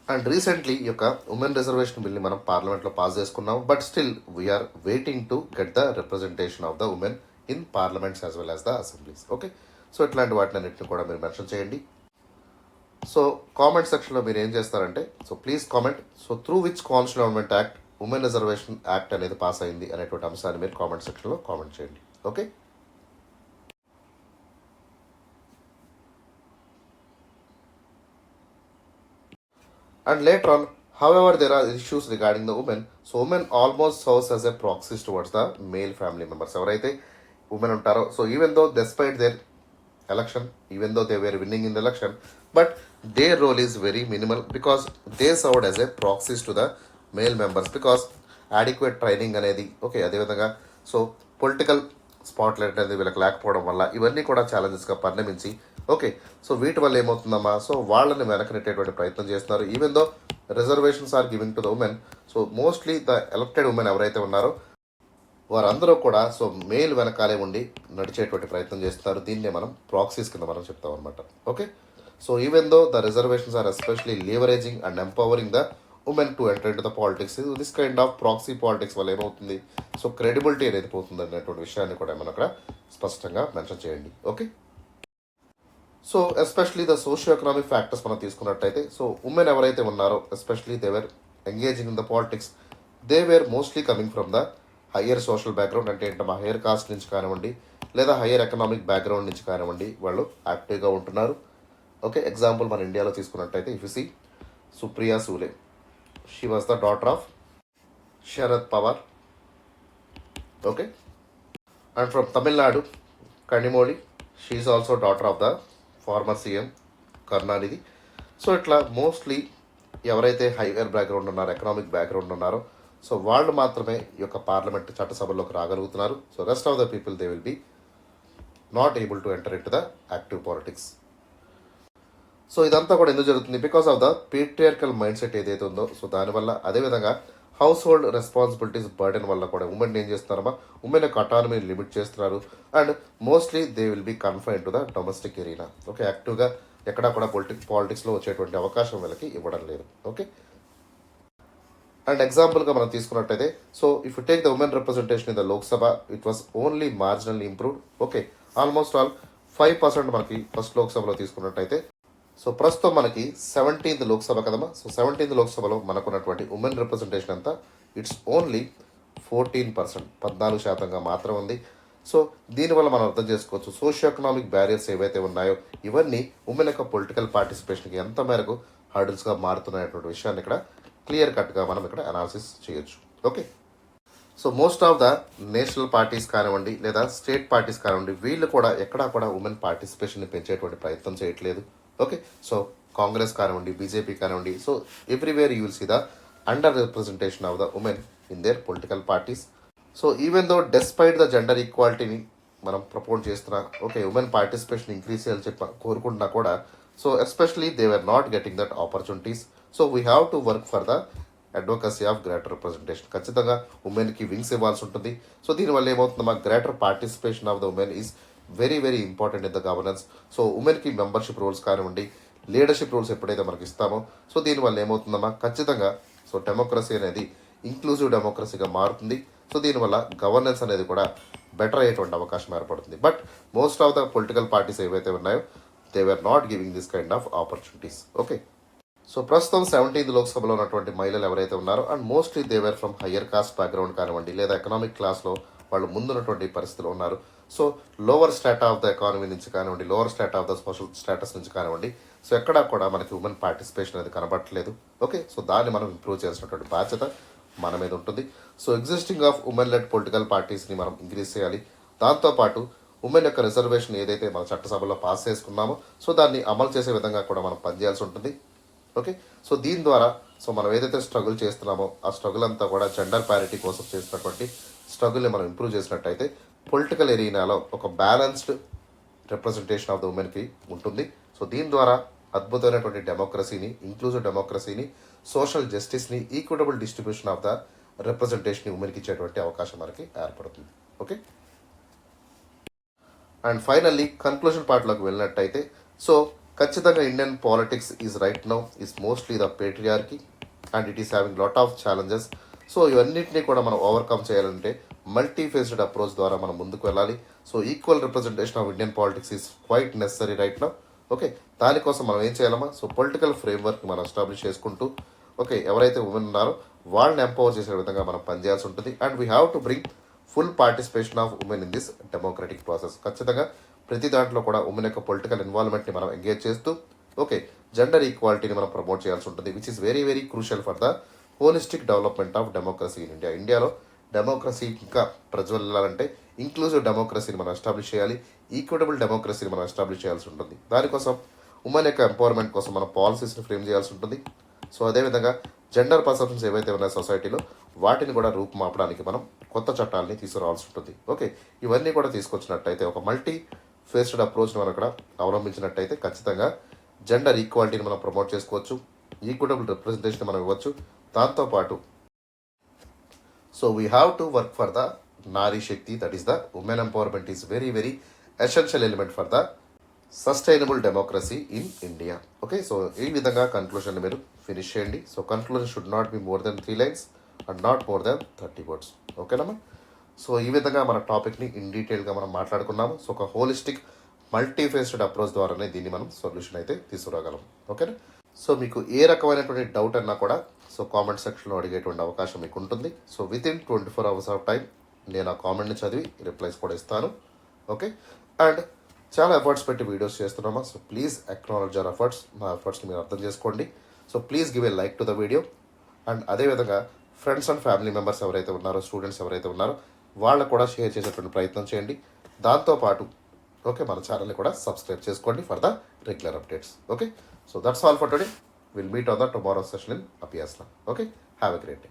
and recently ఈ యొక్క ఉమెన్ రిజర్వేషన్ బిల్ని మనం పార్లమెంట్లో పాస్ చేసుకున్నాం. But still we are waiting to get the representation of the women in parliaments as well as the assemblies. Okay, so ఇట్లాంటి వాటిని అన్నింటిని కూడా మీరు మెన్షన్ చేయండి. సో కామెంట్ సెక్షన్లో మీరు ఏం చేస్తారంటే so please comment so through which constitution amendment act women reservation act అనేది పాస్ అయింది అనేటువంటి అంశాన్ని మీరు కామెంట్ సెక్షన్లో కామెంట్ చేయండి. Okay, and later on however there are issues regarding the women, so women almost serves as a proxies towards the male family members ఎవరైతే women ఉంటారో so even though despite their election, even though they were winning in the election, but their role is very minimal because they served as a proxies to the male members because adequate training అనేది okay అదేవిధంగా so political spot light అనేది వీళ్ళకి లేకపోవడం వల్ల ఇవన్నీ కూడా ఛాలెంజెస్గా పరిణమించి okay so వీటి వల్ల ఏమవుతుందమ్మా సో వాళ్ళని వెనకనెట్టేటువంటి ప్రయత్నం చేస్తున్నారు. Even though reservations are giving to the women so mostly the elected women ఎవరైతే ఉన్నారో వారందరూ కూడా సో మేల్ వెనకాలే ఉండి నడిచేటువంటి ప్రయత్నం చేస్తున్నారు. దీన్నే మనం ప్రాక్సీస్ కింద మనం చెప్తాం అనమాట. Okay, so even though the reservations are especially leveraging and empowering the women to enter in the politics. This kind of proxy politics వల్ల ఏమవుతుంది సో క్రెడిబిలిటీ అనేది పోతుంది అనేటువంటి విషయాన్ని కూడా మనం అక్కడ స్పష్టంగా మెన్షన్ చేయండి. Okay, so especially the socio economic factors మనం తీసుకున్నట్టయితే సో ఉమెన్ ఎవరైతే ఉన్నారో especially they were engaging in the politics, they were mostly coming from the higher social background అంటే ఏంటమ్మా హయ్యర్ కాస్ట్ నుంచి కానివ్వండి లేదా హయ్యర్ ఎకనామిక్ బ్యాక్గ్రౌండ్ నుంచి కానివ్వండి వాళ్ళు యాక్టివ్గా ఉంటున్నారు. ఓకే, ఎగ్జాంపుల్ మన ఇండియాలో తీసుకున్నట్టయితే if you see Supriya Sule, she was the daughter of Sharad Pawar. Okay, and from Tamil Nadu Kanimozhi, she is also daughter of the former CM Karunanidhi. So ఇట్లా మోస్ట్లీ ఎవరైతే హైయర్ బ్యాక్గ్రౌండ్ ఉన్నారో ఎకనామిక్ బ్యాక్గ్రౌండ్ ఉన్నారో సో వాళ్ళు మాత్రమే ఈ యొక్క పార్లమెంట్ చట్టసభల్లోకి రాగలుగుతున్నారు. So rest of the people they will be not able to enter into the active politics. So ఇదంతా కూడా ఎందుకు జరుగుతుంది because of the patriarchal mind set ఏదైతే ఉందో సో దానివల్ల అదేవిధంగా హౌస్ హోల్డ్ రెస్పాన్సిబిలిటీస్ బర్డెన్ వల్ల కూడా ఉమెన్ ఏం చేస్తున్నారమ్మా ఉమెన్ యొక్క అటానమీని లిమిట్ చేస్తున్నారు and mostly they will be confine to the domestic arena. Okay, యాక్టివ్గా ఎక్కడా కూడా పాలిటిక్స్లో వచ్చేటువంటి అవకాశం వీళ్ళకి ఇవ్వడం లేదు. ఓకే, అండ్ ఎగ్జాంపుల్గా మనం తీసుకున్నట్టయితే so if you take the women representation in the Lok Sabha it was only marginal improved. Okay, almost all 5% మనకి ఫస్ట్ లోక్సభలో తీసుకున్నట్టయితే సో ప్రస్తుతం మనకి 17th లోక్సభ కదమ్మా. సో 17th లోక్సభలో మనకున్నటువంటి ఉమెన్ రిప్రజెంటేషన్ అంతా ఇట్స్ ఓన్లీ 14%, 14% మాత్రం ఉంది. సో దీనివల్ల మనం అర్థం చేసుకోవచ్చు సోషియో ఎకనామిక్ బ్యారియర్స్ ఏవైతే ఉన్నాయో ఇవన్నీ ఉమెన్ యొక్క పొలిటికల్ పార్టిసిపేషన్కి ఎంత మేరకు హర్డిల్స్గా మారుతున్నాయటువంటి విషయాన్ని ఇక్కడ క్లియర్ కట్గా మనం ఇక్కడ అనాలిసిస్ చేయొచ్చు. Okay, so most of the national parties కానివ్వండి లేదా స్టేట్ పార్టీస్ కానివ్వండి వీళ్ళు కూడా ఎక్కడా కూడా ఉమెన్ పార్టిసిపేషన్ని పెంచేటువంటి ప్రయత్నం చేయట్లేదు. ఓకే, సో కాంగ్రెస్ కానివ్వండి బీజేపీ కానివ్వండి so everywhere you will see the under representation of the women in their political parties. So even though despite the gender ఈక్వాలిటీని మనం ప్రపోజ్ చేస్తున్నా ఓకే ఉమెన్ పార్టిసిపేషన్ ఇంక్రీజ్ చేయాలని చెప్పి కోరుకుంటున్నా కూడా so especially they are not getting that opportunities. So we have to work for the advocacy of greater representation. ఖచ్చితంగా ఉమెన్కి wings ఇవ్వాల్సి ఉంటుంది. సో దీనివల్ల ఏమవుతుందమ్మా greater participation of the women is very very important in the governance. So ఉమెన్కి membership roles కానివ్వండి leadership rules ఎప్పుడైతే మనకి ఇస్తామో సో దీనివల్ల ఏమవుతుందమ్మా ఖచ్చితంగా సో డెమోక్రసీ అనేది ఇంక్లూజివ్ డెమోక్రసీగా మారుతుంది. సో దీనివల్ల గవర్నెన్స్ అనేది కూడా బెటర్ అయ్యేటువంటి అవకాశం ఏర్పడుతుంది. But most of the political parties ఏవైతే ఉన్నాయో they were not giving this kind of opportunities. Okay, so ప్రస్తుతం 17th లోక్సభలో ఉన్నటువంటి మహిళలు ఎవరైతే ఉన్నారో and mostly they are from higher caste background కానివ్వండి లేదా ఎకనామిక్ క్లాస్లో వాళ్ళు ముందున్నటువంటి పరిస్థితులు ఉన్నారు. So lower stat of the economy నుంచి కానివ్వండి, lower stat of the social status నుంచి కానివ్వండి, సో ఎక్కడా కూడా మనకి ఉమెన్ పార్టిసిపేషన్ అనేది కనబడట్లేదు. ఓకే, సో దాన్ని మనం ఇంప్రూవ్ చేయాల్సినటువంటి బాధ్యత మన మీద ఉంటుంది. So existing of women led political పార్టీస్ని మనం ఇంక్రీజ్ చేయాలి. దాంతోపాటు ఉమెన్ యొక్క రిజర్వేషన్ ఏదైతే మన చట్టసభలో పాస్ చేసుకున్నామో సో దాన్ని అమలు చేసే విధంగా కూడా మనం పనిచేయాల్సి ఉంటుంది. ఓకే, సో దీని ద్వారా సో మనం ఏదైతే స్ట్రగుల్ చేస్తున్నామో ఆ స్ట్రగుల్ అంతా కూడా జెండర్ ప్యారిటీ కోసం చేసినటువంటి స్ట్రగుల్ని మనం ఇంప్రూవ్ చేసినట్టయితే పొలిటికల్ ఎరీనాలో ఒక బ్యాలెన్స్డ్ రిప్రజెంటేషన్ ఆఫ్ ద ఉమెన్కి ఉంటుంది. సో దీని ద్వారా అద్భుతమైనటువంటి డెమోక్రసీని, ఇంక్లూజివ్ డెమోక్రసీని, సోషల్ జస్టిస్ని, equitable distribution of the representation ఉమెన్కి ఇచ్చేటువంటి అవకాశం మనకి ఏర్పడుతుంది. ఓకే, అండ్ ఫైనల్లీ కన్క్లూషన్ పార్ట్లోకి వెళ్ళినట్టయితే సో ఖచ్చితంగా Indian politics is right now is mostly the patriarchy and it is having lot of challenges. So ఇవన్నింటినీ కూడా మనం ఓవర్కమ్ చేయాలంటే మల్టీ ఫేస్డ్ అప్రోచ్ ద్వారా మనం ముందుకు వెళ్ళాలి. So equal representation of Indian politics is quiet necessary right now. Okay, దానికోసం మనం ఏం చేయాలమ్మా సో పొలిటికల్ ఫ్రేమ్వర్క్ మనం ఎస్టాబ్లిష్ చేసుకుంటూ ఓకే ఎవరైతే ఉమెన్ ఉన్నారో వాళ్ళని ఎంపవర్ చేసే విధంగా మనం పనిచేయాల్సి ఉంటుంది. And we have to bring full participation of women in this democratic process. ఖచ్చితంగా ప్రతి దాంట్లో కూడా ఉమెన్ యొక్క పొలిటికల్ ఇన్వాల్వ్మెంట్ని మనం ఎంగేజ్ చేస్తూ ఓకే జెండర్ ఈక్వాలిటీని మనం ప్రమోట్ చేయాల్సి ఉంటుంది, which is very very crucial for the holistic development of democracy in India. ఇండియాలో డెమోక్రసీ ఇంకా ప్రజ్వలిల్లాలంటే ఇంక్లూజివ్ డెమోక్రసీని మనం ఎస్టాబ్లిష్ చేయాలి, ఈక్విటబుల్ డెమోక్రసీని మనం ఎస్టాబ్లిష్ చేయాల్సి ఉంటుంది. దానికోసం ఉమెన్ యొక్క ఎంపవర్మెంట్ కోసం మనం పాలసీస్ని ఫ్రేమ్ చేయాల్సి ఉంటుంది. సో అదేవిధంగా జెండర్ పర్సెప్షన్స్ ఏవైతే ఉన్నాయో సొసైటీలో వాటిని కూడా రూపుమాపడానికి మనం కొత్త చట్టాలని తీసుకురావాల్సి ఉంటుంది. ఓకే, ఇవన్నీ కూడా తీసుకొచ్చినట్టయితే ఒక మల్టీ ఫేస్డ్ అప్రోచ్ని మనం ఇక్కడ అవలంబించినట్టయితే ఖచ్చితంగా జెండర్ ఈక్వాలిటీని మనం ప్రమోట్ చేసుకోవచ్చు, ఈక్విటబుల్ రిప్రజెంటేషన్ మనం ఇవ్వచ్చు. దాంతోపాటు so we have to work for the Nari Shakti, that is the women empowerment is very very essential element for the sustainable democracy in India. Okay, so ఈ విధంగా కన్క్లూషన్ మీరు ఫినిష్ చేయండి. So conclusion should not be more than 3 lines and not more than 30 words. ఓకేనమ్మా, so ఈ విధంగా మన టాపిక్ని in డీటెయిల్గా మనం మాట్లాడుకున్నాము. సో ఒక హోలిస్టిక్ మల్టీఫేస్డ్ అప్రోచ్ ద్వారానే దీన్ని మనం సొల్యూషన్ అయితే తీసుకురాగలం. ఓకేనా, సో మీకు ఏ రకమైనటువంటి డౌట్ అన్నా కూడా సో కామెంట్ సెక్షన్లో అడిగేటువంటి అవకాశం మీకు ఉంటుంది. So within 24 hours of time నేను ఆ కామెంట్ని చదివి రిప్లైస్ కూడా ఇస్తాను. ఓకే, అండ్ చాలా ఎఫర్ట్స్ పెట్టి వీడియోస్ చేస్తున్నామా, so please acknowledge our efforts. మా ఎఫర్ట్స్ని మీరు అర్థం చేసుకోండి. So please give a like to the video. And అదేవిధంగా ఫ్రెండ్స్ అండ్ ఫ్యామిలీ మెంబర్స్ ఎవరైతే ఉన్నారో, స్టూడెంట్స్ ఎవరైతే ఉన్నారో వాళ్ళకు కూడా షేర్ చేసేటువంటి ప్రయత్నం చేయండి. దాంతోపాటు ఓకే మన ఛానల్ని కూడా సబ్స్క్రైబ్ చేసుకోండి for the regular updates. Okay, so that's all for today. Will meet on the tomorrow session in అపియాస్నా. Okay, have a great day.